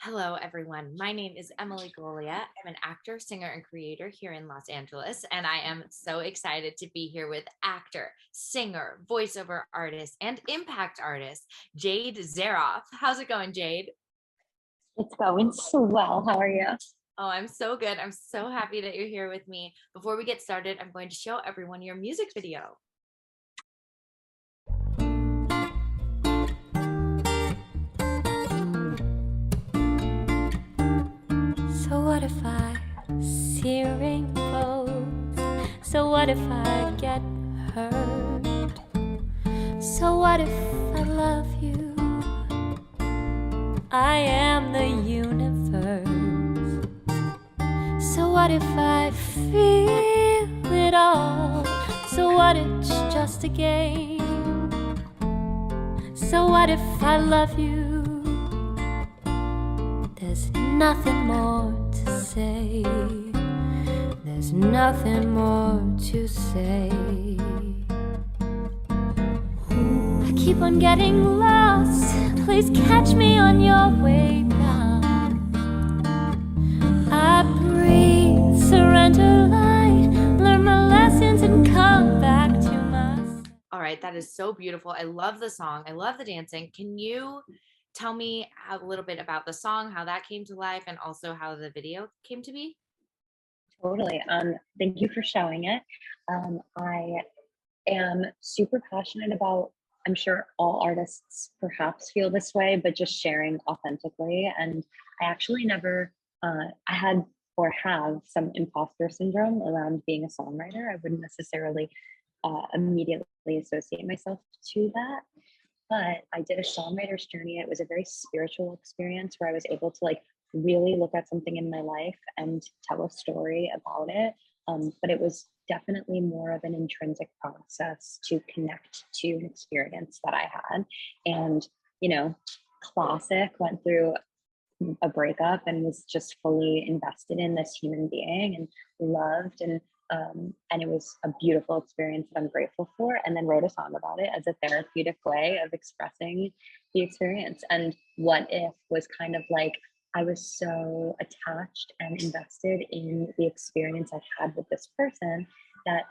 Hello, everyone. My name is Emily Golia. I'm an actor, singer, and creator here in Los Angeles, and I am so excited to be here with actor, singer, voiceover artist, and impact artist, Jade Zaroff. How's it going, Jade? It's going so well. How are you? Oh, I'm so good. I'm so happy that you're here with me. Before we get started, I'm going to show everyone your music video. So what if I see rainbows? So what if I get hurt? So what if I love you? I am the universe. So what if I feel it all? So what it's just a game? So what if I love you? There's nothing more to say. There's nothing more to say. I keep on getting lost. Please catch me on your way back. I breathe, surrender light, learn my lessons and come back to myself. All right, that is so beautiful. I love the song. I love the dancing. Can you tell me a little bit about the song, how that came to life, and also how the video came to be? Totally. Thank you for showing it. I am super passionate about, I'm sure all artists perhaps feel this way, but just sharing authentically. And I actually never, I had or have some imposter syndrome around being a songwriter. I wouldn't necessarily immediately associate myself to that. But I did a songwriter's journey. It was a very spiritual experience where I was able to really look at something in my life and tell a story about it. But it was definitely more of an intrinsic process to connect to an experience that I had. And, classic went through a breakup and was just fully invested in this human being and loved and it was a beautiful experience that I'm grateful for, and then wrote a song about it as a therapeutic way of expressing the experience. And What If was kind of like, I was so attached and invested in the experience I had with this person that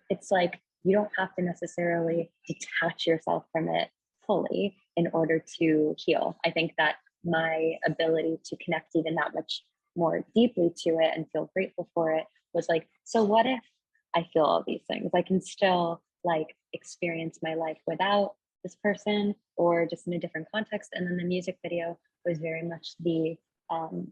it's like you don't have to necessarily detach yourself from it fully in order to heal. I think that my ability to connect even that much more deeply to it and feel grateful for it was like, so what if I feel all these things? I can still experience my life without this person or just in a different context. And then the music video was very much the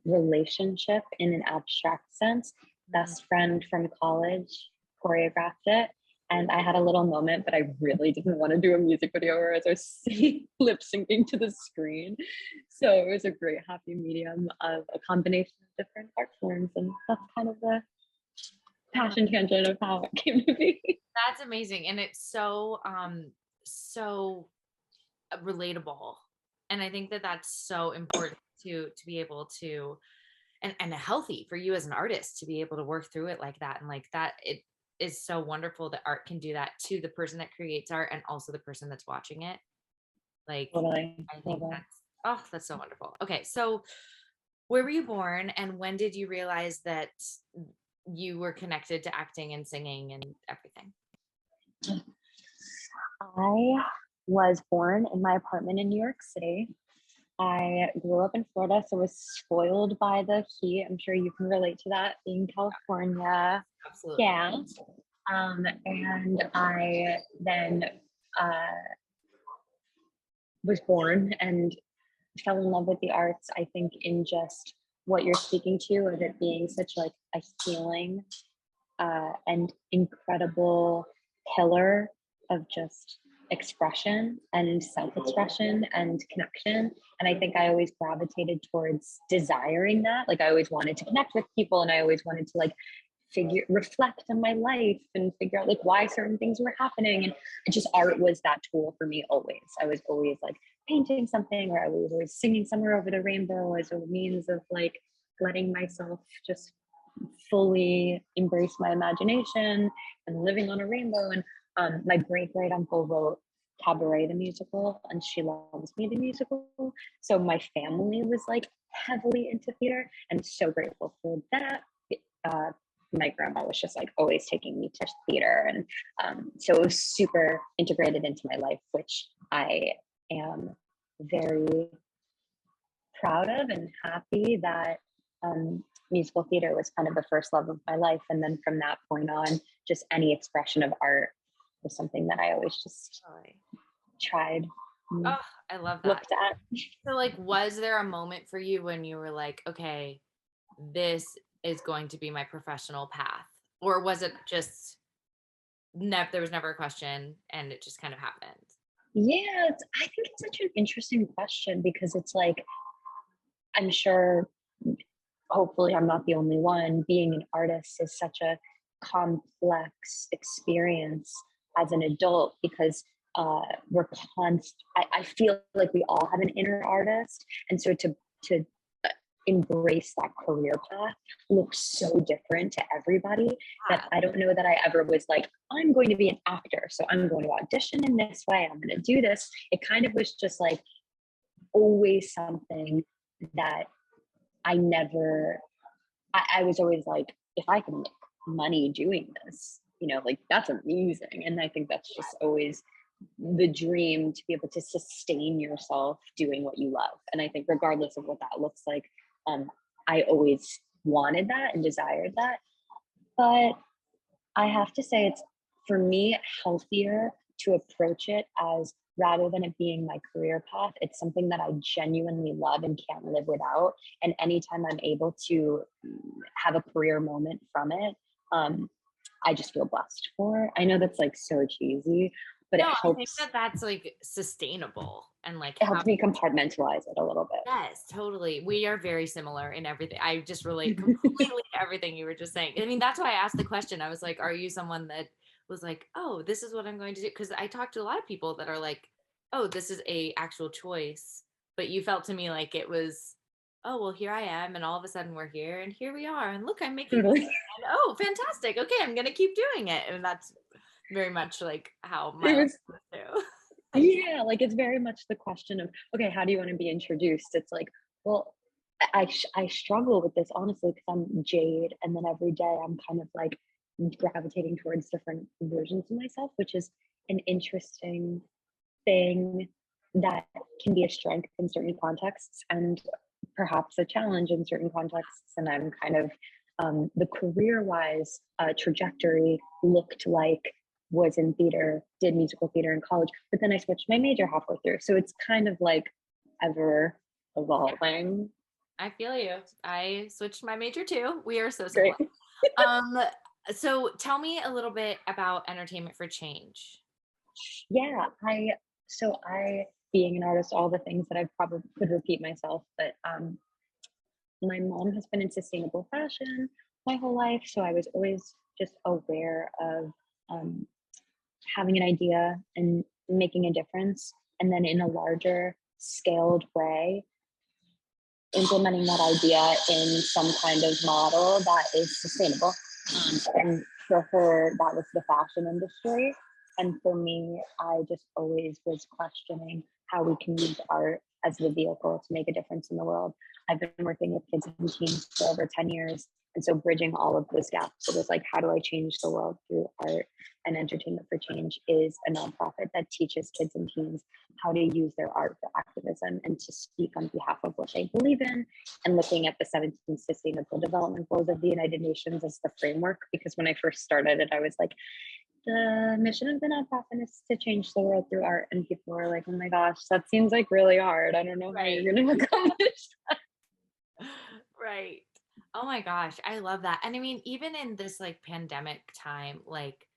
relationship in an abstract sense. Best friend from college choreographed it. And I had a little moment, but I really didn't want to do a music video where I was lip syncing to the screen. So it was a great happy medium of a combination of different art forms. And that's kind of the passion tangent of how it came to be. That's amazing, and it's so relatable, and I think that that's so important to be able to, and healthy for you as an artist to be able to work through it like that, and like that it is so wonderful that art can do that to the person that creates art and also the person that's watching it. Like, Totally. I think Totally. that's so wonderful. Okay, so where were you born, and when did you realize that you were connected to acting and singing and everything? I was born in my apartment in New York City. I grew up in Florida, so was spoiled by the heat. I'm sure you can relate to that being California. Absolutely. Yeah. And I then was born and fell in love with the arts. I think in just what you're speaking to, of it being such a healing and incredible pillar of just expression and self-expression and connection. And I think I always gravitated towards desiring that. Like I always wanted to connect with people, and I always wanted to reflect on my life and figure out why certain things were happening. And it just, art was that tool for me always. I was always painting something, or I was always singing somewhere over the rainbow as a means of letting myself just fully embrace my imagination and living on a rainbow. And my great great uncle wrote Cabaret the musical, and She Loves Me the musical. So my family was like heavily into theater, and so grateful for that. Uh, my grandma was just like always taking me to theater, and so it was super integrated into my life, which I am very proud of and happy that musical theater was kind of the first love of my life. And then from that point on, just any expression of art was something that I always just tried, Oh, I love that. looked at. So like, was there a moment for you when you were like, okay, this is going to be my professional path? Or was it just there was never a question and it just kind of happened? Yeah, I think it's such an interesting question, because it's like, I'm sure, hopefully I'm not the only one, being an artist is such a complex experience as an adult, because I feel like we all have an inner artist, and so to embrace that career path looks so different to everybody that I don't know that I ever was like, I'm going to be an actor, so I'm going to audition in this way, I'm going to do this. It kind of was just like always something that I was always like, if I can make money doing this, like that's amazing. And I think that's just always the dream, to be able to sustain yourself doing what you love. And I think regardless of what that looks like, I always wanted that and desired that. But I have to say, it's, for me, healthier to approach it as, rather than it being my career path, it's something that I genuinely love and can't live without. And anytime I'm able to have a career moment from it, I just feel blessed for it. I know that's like so cheesy, but No, it I think helps. that's like sustainable and like It helps me compartmentalize it a little bit. yes, totally. We are very similar in everything. I just relate completely to everything you were just saying. I mean, that's why I asked the question. I was like, are you someone that was like, oh, this is what I'm going to do? Because I talked to a lot of people that are like, oh, this is a actual choice. But you felt to me like it was, oh, well, here I am. And all of a sudden we're here and here we are. And look, I'm making Totally. money. And, oh, fantastic. Okay, I'm going to keep doing it. And that's very much like how my It life was, was too. yeah, like it's very much the question of, okay, how do you want to be introduced? It's like, well, I struggle with this honestly, because I'm Jade, and then every day I'm kind of like gravitating towards different versions of myself, which is an interesting thing that can be a strength in certain contexts and perhaps a challenge in certain contexts. And I'm kind of the career wise trajectory looked like, was in theater, did musical theater in college, but then I switched my major halfway through. So it's kind of like ever evolving. I feel you. I switched my major too. We are so Great. similar. Um, so tell me a little bit about Entertainment for Change. Yeah, I being an artist, all the things that I probably could repeat myself, but my mom has been in sustainable fashion my whole life, so I was always just aware of um, having an idea and making a difference, and then in a larger scaled way, implementing that idea in some kind of model that is sustainable. And for her, that was the fashion industry. And for me, I just always was questioning how we can use art as the vehicle to make a difference in the world. I've been working with kids and teens for over 10 years. And so bridging all of those gaps, it was like, how do I change the world through art? And Entertainment for Change is a nonprofit that teaches kids and teens how to use their art for activism and to speak on behalf of what they believe in, and looking at the 17 Sustainable Development Goals of the United Nations as the framework. Because when I first started it, I was like, the mission of the nonprofit is to change the world through art. And people were like, oh my gosh, that seems like really hard. I don't know how you're going to accomplish that. Right. Oh my gosh, I love that. And I mean, even in this like pandemic time, like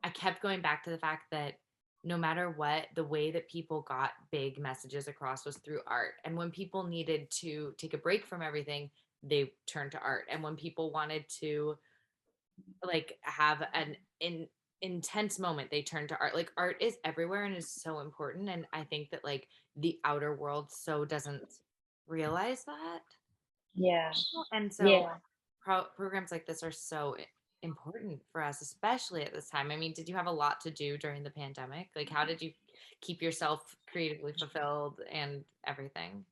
I kept going back to the fact that no matter what, the way that people got big messages across was through art. And when people needed to take a break from everything, they turned to art. And when people wanted to like have intense moment, they turned to art. Like art is everywhere and is so important. And I think that like the outer world so doesn't realize that. Yeah. And so Yeah. programs like this are so important for us, especially at this time. I mean, did you have a lot to do during the pandemic? Like, how did you keep yourself creatively fulfilled and everything.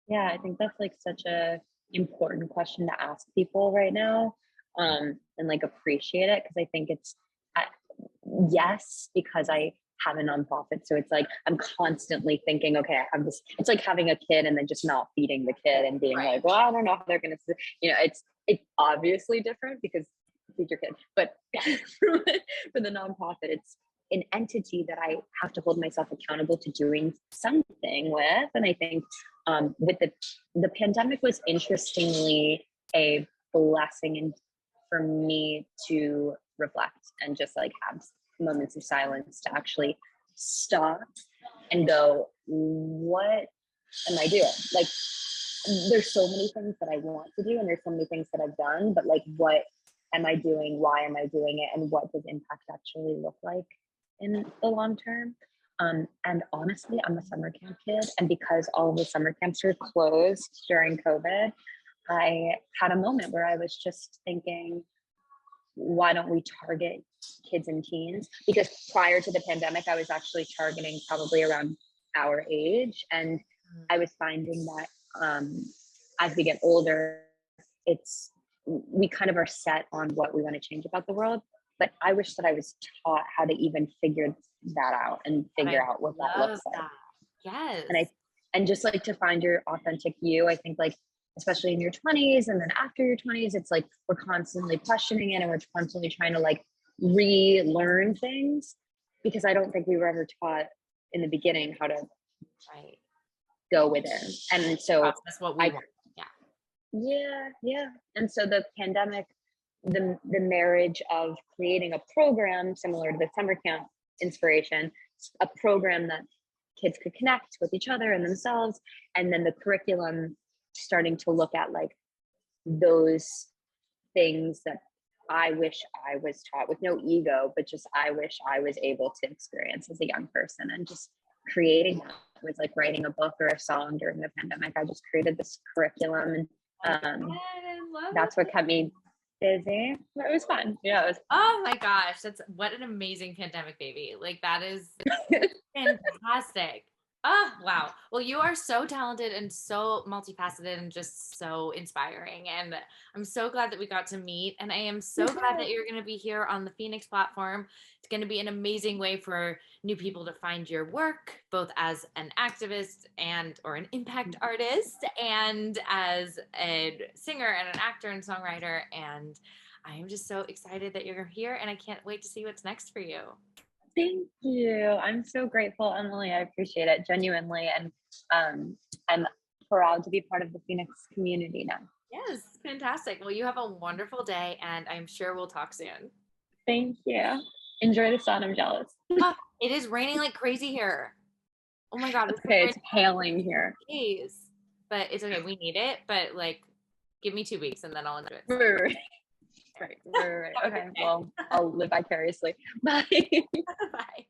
Yeah, I think that's like such a important question to ask people right now, and like appreciate it, because I think it's I, yes, because I have a nonprofit, so it's like I'm constantly thinking, okay, I have this. It's like having a kid and then just not feeding the kid and being Right. like, well, I don't know how they're gonna, it's obviously different because feed your kid, but for the nonprofit, it's an entity that I have to hold myself accountable to doing something with. And I think with the pandemic was interestingly a blessing and for me to reflect and just like have moments of silence to actually stop and go, what am I doing? Like, there's so many things that I want to do and there's so many things that I've done, but like, what am I doing? Why am I doing it? And what does impact actually look like in the long term? And honestly, I'm a summer camp kid. And because all of the summer camps were closed during COVID, I had a moment where I was just thinking, why don't we target kids and teens? Because prior to the pandemic, I was actually targeting probably around our age. And I was finding that as we get older, we kind of are set on what we want to change about the world. But I wish that I was taught how to even figure that out and figure out what that looks like. Yes. And just like to find your authentic you, I think like, especially in your 20s and then after your 20s, it's like we're constantly questioning it and we're constantly trying to like relearn things, because I don't think we were ever taught in the beginning how to go within. And so that's what we want. Yeah. And so the pandemic, the marriage of creating a program similar to the summer camp inspiration, a program that kids could connect with each other and themselves, and then the curriculum starting to look at like those things that I wish I was taught, with no ego, but just I wish I was able to experience as a young person. And just creating that with like writing a book or a song during the pandemic. I just created this curriculum, and that's what kept me busy. But it was fun. Yeah, it was. Oh my gosh, what an amazing pandemic baby. Like, that is fantastic. Oh, wow. Well, you are so talented and so multifaceted and just so inspiring. And I'm so glad that we got to meet. And I am so glad that you're going to be here on the Phoenix platform. It's going to be an amazing way for new people to find your work, both as an activist or an impact artist, and as a singer and an actor and songwriter. And I am just so excited that you're here, and I can't wait to see what's next for you. Thank you. I'm so grateful, Emily. I appreciate it genuinely. And I'm proud to be part of the Phoenix community now. Yes, fantastic. Well, you have a wonderful day, and I'm sure we'll talk soon. Thank you. Enjoy the sun. I'm jealous. Oh, it is raining like crazy here. Oh my God. Okay, it's hailing here. Jeez. But it's okay. We need it. But like, give me 2 weeks and then I'll enjoy it. Right. Okay, well, I'll live vicariously. Bye. Bye.